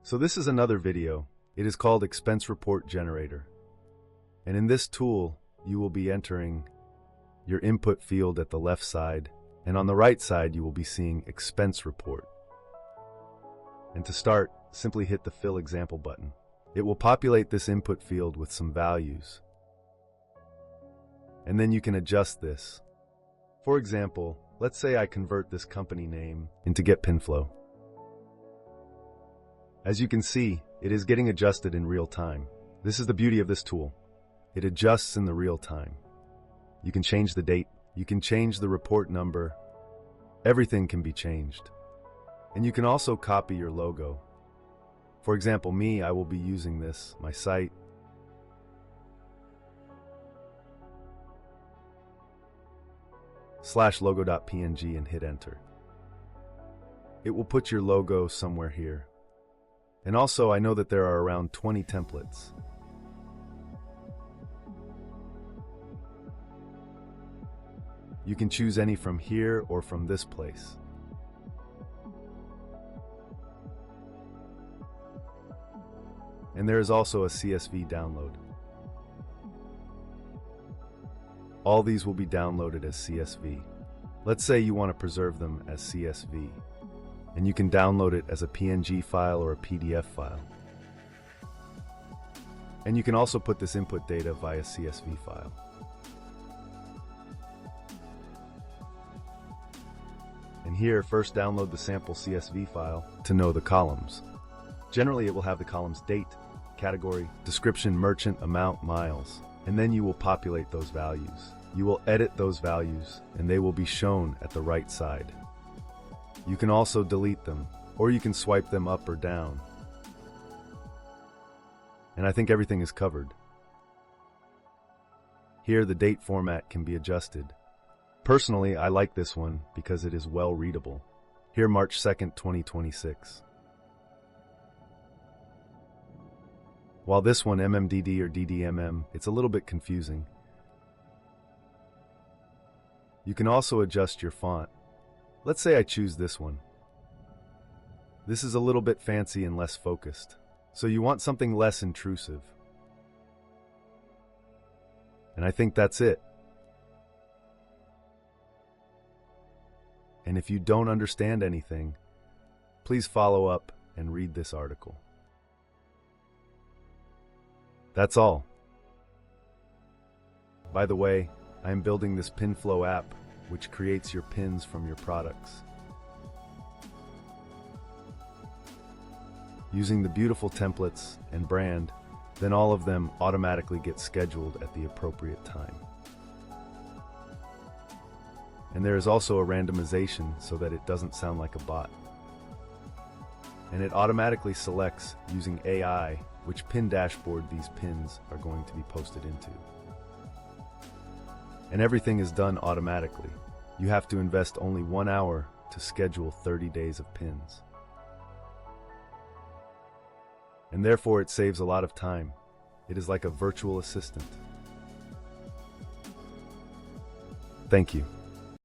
So this is another video. It is called Expense Report Generator. And in this tool, you will be entering your input field at the left side, and on the right side, you will be seeing Expense Report. And to start, simply hit the Fill Example button. It will populate this input field with some values. And then you can adjust this. For example, let's say I convert this company name into GetPinFlow. As you can see, it is getting adjusted in real time. This is the beauty of this tool. It adjusts in the real time. You can change the date, you can change the report number, everything can be changed. And you can also copy your logo. For example, me, I will be using this, my site. /logo.png and hit enter. It will put your logo somewhere here. And also, I know that there are around 20 templates. You can choose any from here or from this place. And there is also a CSV download. All these will be downloaded as CSV. Let's say you want to preserve them as CSV, and you can download it as a PNG file or a PDF file. And you can also put this input data via CSV file. And here, first download the sample CSV file to know the columns. Generally, it will have the columns date, category, description, merchant, amount, miles, and then you will populate those values. You will edit those values, and they will be shown at the right side. You can also delete them, or you can swipe them up or down. And I think everything is covered. Here, the date format can be adjusted. Personally, I like this one because it is well readable. Here, March 2nd, 2026. While this one, MMDD or DDMM, it's a little bit confusing. You can also adjust your font. Let's say I choose this one. This is a little bit fancy and less focused, so you want something less intrusive. And I think that's it. And if you don't understand anything, please follow up and read this article. That's all. By the way, I am building this PinFlow app, which creates your pins from your products. Using the beautiful templates and brand, then all of them automatically get scheduled at the appropriate time. And there is also a randomization so that it doesn't sound like a bot. And it automatically selects, using AI, which pin dashboard these pins are going to be posted into. And everything is done automatically. You have to invest only 1 hour to schedule 30 days of pins. And therefore it saves a lot of time. It is like a virtual assistant. Thank you.